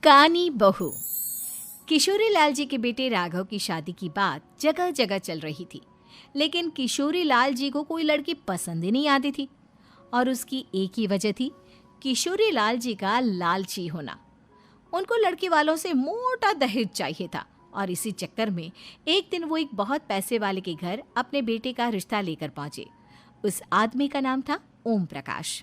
कानी बहू। किशोरी लाल जी के बेटे राघव की शादी की बात जगह जगह चल रही थी, लेकिन किशोरी लाल जी को कोई लड़की पसंद ही नहीं आती थी। और उसकी एक ही वजह थी, किशोरी लाल जी का लालची होना। उनको लड़की वालों से मोटा दहेज चाहिए था और इसी चक्कर में एक दिन वो एक बहुत पैसे वाले के घर अपने बेटे का रिश्ता लेकर पहुंचे। उस आदमी का नाम था ओम प्रकाश।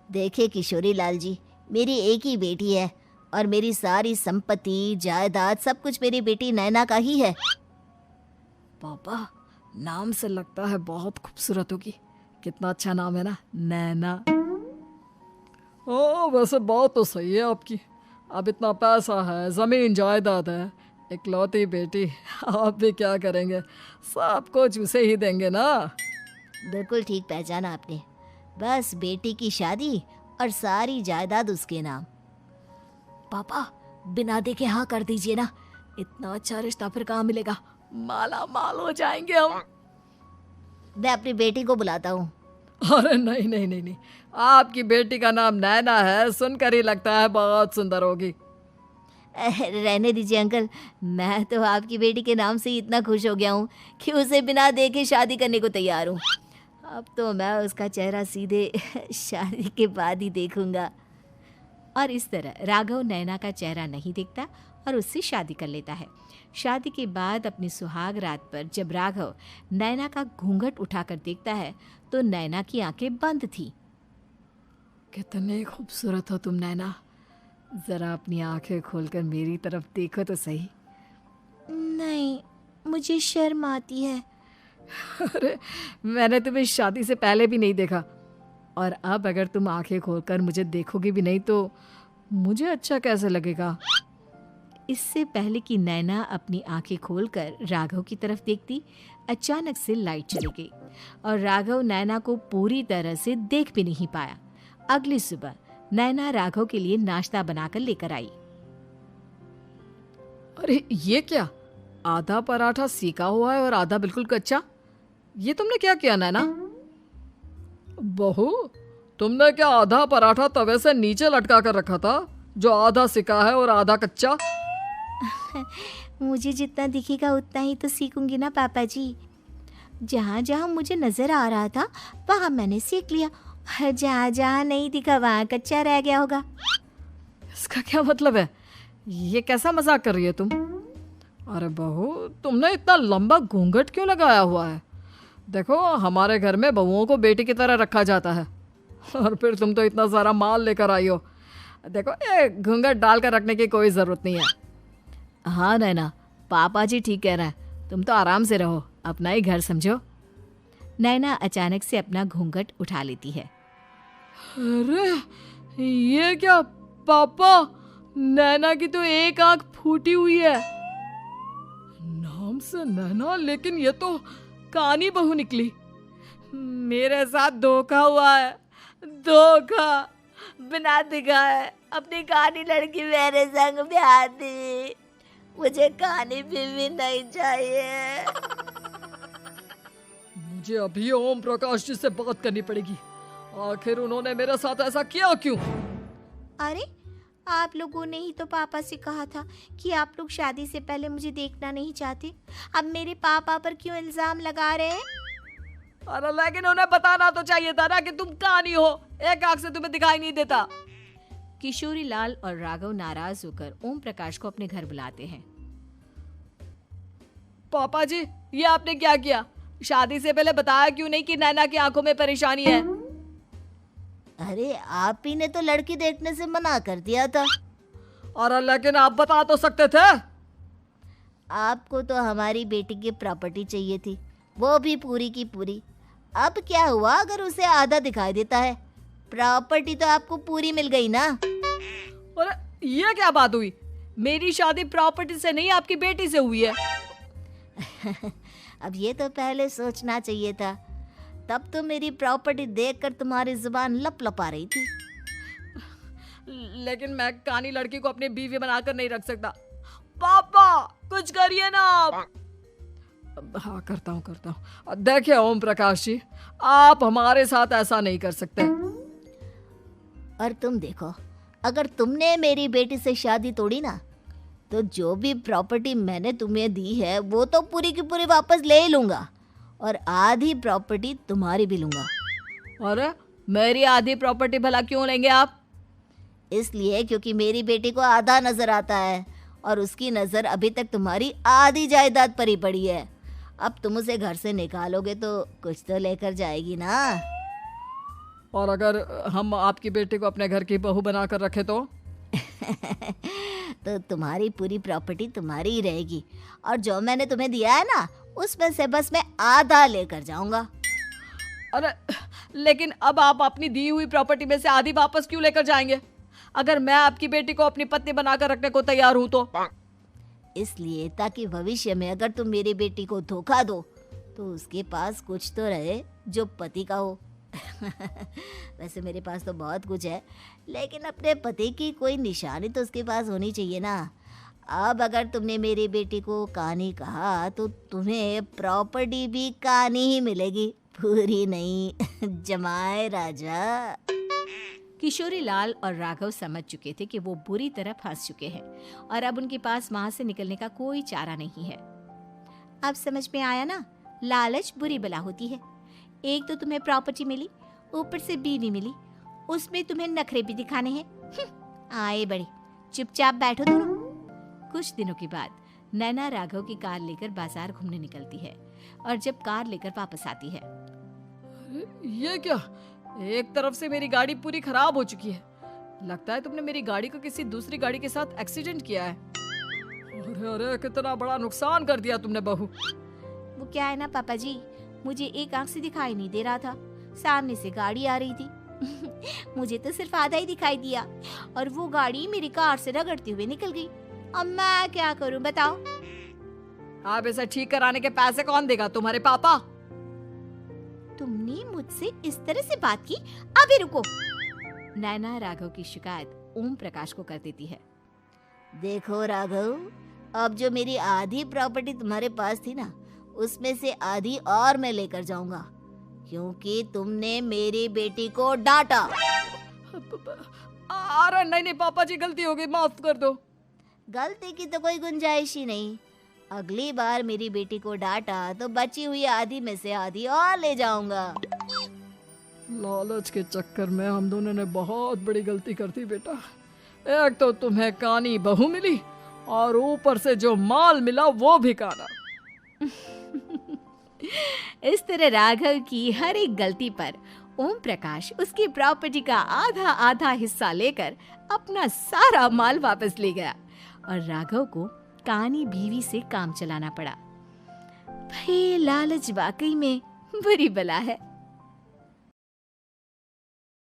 देखे किशोरी लाल जी, मेरी एक ही बेटी है और मेरी सारी संपत्ति जायदाद सब कुछ मेरी बेटी नैना का ही है। पापा, नाम से लगता है बहुत खूबसूरत होगी। कितना अच्छा नाम है ना, नैना। ओ, वैसे बात तो सही है आपकी। अब इतना पैसा है, जमीन जायदाद है, इकलौती बेटी, आप भी क्या करेंगे? सब कुछ उसे ही देंगे ना। बिल्कुल ठीक पहचाना आपने। बस बेटी की शादी और सारी जायदाद उसके नाम। पापा, बिना देखे हाँ कर दीजिए ना। इतना अच्छा रिश्ता फिर कहाँ मिलेगा? माला माल हो जाएंगे हम। मैं अपनी बेटी को बुलाता हूँ। अरे नहीं नहीं नहीं नहीं, आपकी बेटी का नाम नैना है, सुनकर ही लगता है बहुत सुंदर होगी। रहने दीजिए अंकल, मैं तो आपकी बेटी के नाम से ही इतना खुश हो गया हूँ कि उसे बिना देखे शादी करने को तैयार हूँ। अब तो मैं उसका चेहरा सीधे शादी के बाद ही देखूंगा। और इस तरह राघव नैना का चेहरा नहीं देखता और उससे शादी कर लेता है। शादी के बाद अपनी सुहाग रात पर जब राघव नैना का घूंघट उठाकर देखता है तो नैना की आंखें बंद थी। कितनी खूबसूरत हो तुम नैना, जरा अपनी आंखें खोलकर मेरी तरफ देखो तो सही। नहीं, मुझे शर्म आती है। अरे, मैंने तुम्हें शादी से पहले भी नहीं देखा, और अब अगर तुम आंखें खोलकर मुझे देखोगी भी नहीं तो मुझे अच्छा कैसे लगेगा? इससे पहले कि नैना अपनी आंखें खोलकर राघव की तरफ देखती, अचानक से लाइट चली गई और राघव नैना को पूरी तरह से देख भी नहीं पाया। अगली सुबह नैना राघव के लिए नाश्ता बनाकर लेकर आई। अरे ये क्या, आधा पराठा सीका हुआ है और आधा बिल्कुल कच्चा। ये तुमने क्या किया नैना? बहू, तुमने क्या आधा पराठा तवे से नीचे लटका कर रखा था, जो आधा सिका है और आधा कच्चा? मुझे जितना दिखेगा उतना ही तो सीखूंगी ना पापा जी। जहाँ जहाँ मुझे नजर आ रहा था वहाँ मैंने सीख लिया, और जहाँ जहाँ नहीं दिखा वहाँ कच्चा रह गया होगा। इसका क्या मतलब है? ये कैसा मजाक कर रही है तुम? अरे बहू, तुमने इतना लंबा घूंघट क्यों लगाया हुआ है? देखो, हमारे घर में बहुओं को बेटी की तरह रखा जाता है, और फिर तुम तो इतना सारा माल लेकर आई हो। देखो, ये घूंघट डालकर रखने की कोई ज़रूरत नहीं है। हाँ नैना, पापा जी ठीक कह रहे हैं, तुम तो आराम से रहो, अपना ही घर समझो। नैना अचानक से अपना घूंघट उठा लेती है। अरे ये क्या पापा, नैना की तो एक आंख फूटी हुई है। नाम से नैना, लेकिन ये तो कानी बहू निकली। मेरे साथ धोखा हुआ है, धोखा। बिना दिखाए अपनी कानी लड़की मेरे संग ब्याह दी। मुझे कानी बीवी नहीं चाहिए। मुझे अभी ओम प्रकाश जी से बात करनी पड़ेगी। आखिर उन्होंने मेरे साथ ऐसा किया क्यों? अरे, आप लोगों ने ही तो पापा से कहा था कि आप लोग शादी से पहले मुझे देखना नहीं चाहते। अब मेरे पापा पर क्यों इल्जाम लगा रहे हैं? अरे लेकिन उन्हें बताना तो चाहिए था ना कि तुम कानी हो, एक आंख से तुम्हें दिखाई नहीं देता। किशोरी लाल और राघव नाराज होकर ओम प्रकाश को अपने घर बुलाते हैं। पापा जी, ये आपने क्या किया? शादी से पहले बताया क्यों नहीं कि नैना की आंखों में परेशानी है? अरे, आप ही ने तो लड़की देखने से मना कर दिया था। अरे लेकिन आप बता तो सकते थे। आपको तो हमारी बेटी की प्रॉपर्टी चाहिए थी, वो भी पूरी की पूरी। अब क्या हुआ अगर उसे आधा दिखाई देता है? प्रॉपर्टी तो आपको पूरी मिल गई ना। अरे ये क्या बात हुई? मेरी शादी प्रॉपर्टी से नहीं, आपकी बेटी से हुई है। अब ये तो पहले सोचना चाहिए था, तब तो मेरी प्रॉपर्टी देखकर तुम्हारी जुबान लप लपा रही थी। लेकिन मैं कानी लड़की को अपनी बीवी बनाकर नहीं रख सकता। पापा, कुछ करिए ना आप। हाँ, करता हूँ। देखिए ओम प्रकाश जी, आप हमारे साथ ऐसा नहीं कर सकते। और तुम देखो, अगर तुमने मेरी बेटी से शादी तोड़ी ना, तो जो भी प्रॉपर्टी मैंने तुम्हें दी है वो तो पूरी की पूरी वापस ले ही लूँगा, और आधी प्रॉपर्टी तुम्हारी भी लूँगा। अरे मेरी आधी प्रॉपर्टी भला क्यों लेंगे आप? इसलिए क्योंकि मेरी बेटी को आधा नज़र आता है और उसकी नज़र अभी तक तुम्हारी आधी जायदाद पर ही पड़ी है। अब तुम उसे घर से निकालोगे तो कुछ तो लेकर जाएगी ना। और अगर हम आपकी बेटी को अपने घर की बहू बना कर रखे तो? तो तुम्हारी पूरी प्रॉपर्टी तुम्हारी ही रहेगी, और जो मैंने तुम्हें दिया है ना, उसमें से बस मैं आधा लेकर जाऊंगा। अरे लेकिन अब आप अपनी दी हुई प्रॉपर्टी में से आधी वापस क्यों लेकर जाएंगे? अगर मैं आपकी बेटी को अपनी पत्नी बनाकर रखने को तैयार हूं तो? इसलिए ताकि भविष्य में अगर तुम मेरी बेटी को धोखा दो तो उसके पास कुछ तो रहे जो पति का हो। वैसे मेरे पास तो बहुत कुछ है, लेकिन अपने पति की कोई निशानी तो उसके पास होनी चाहिए ना। अब अगर तुमने मेरी बेटी को कानी कहा तो तुम्हें प्रॉपर्टी भी कानी ही मिलेगी, पूरी नहीं। जमाए राजा। किशोरी लाल और राघव समझ चुके थे कि वो बुरी तरह फंस चुके हैं और अब उनके पास वहां से निकलने का कोई चारा नहीं है। अब समझ में आया ना, लालच बुरी बला होती है। एक तो तुम्हें प्रॉपर्टी मिली, ऊपर से बीवी मिली, उसमें तुम्हें नखरे भी दिखाने हैं। आए बड़े, चुपचाप बैठो दोनों। कुछ दिनों के बाद नैना राघव की कार लेकर बाजार घूमने निकलती है और जब कार लेकर वापस आती है, ये क्या? एक तरफ से मेरी गाड़ी पूरी खराब हो चुकी है। लगता है तुमने मेरी गाड़ी को किसी दूसरी गाड़ी के साथ एक्सीडेंट किया है। अरे अरे कितना बड़ा नुकसान कर दिया तुमने बहू। वो क्या है ना पापा जी, मुझे एक आंख से दिखाई नहीं दे रहा था, सामने से गाड़ी आ रही थी। मुझे तो सिर्फ आधा ही दिखाई दिया और वो गाड़ी मेरी कार से रगड़ते हुए निकल गई। अब मैं क्या करूं बताओ? आप इसे ठीक कराने के पैसे कौन देगा? तुम्हारे पापा? तुमने मुझसे इस तरह से बात की? अभी रुको। नैना राघव की शिकायत ओम प्रकाश को कर देती है। देखो राघव, अब जो मेरी आधी प्रॉपर्टी तुम्हारे पास थी ना, उसमें से आधी और मैं लेकर जाऊंगा, क्योंकि तुमने मेरी बेटी को डांटा। अरे नहीं नहीं पापा जी, गलती हो गई, माफ कर दो। गलती की तो कोई गुंजाइश ही नहीं। अगली बार मेरी बेटी को डांटा तो बची हुई आधी में से आधी और ले जाऊंगा। लालच के चक्कर में हम दोनों ने बहुत बड़ी गलती कर दी बेटा। एक तो तुम्हें कानी बहू मिली और ऊपर से जो माल मिला वो भी काना। इस तरह राघव की हर एक गलती पर ओम प्रकाश उसकी प्रॉपर्टी का आधा आधा हिस्सा लेकर अपना सारा माल वापस ले गया और राघव को कानी बीवी से काम चलाना पड़ा। भाई लालच वाकई में बुरी बला है।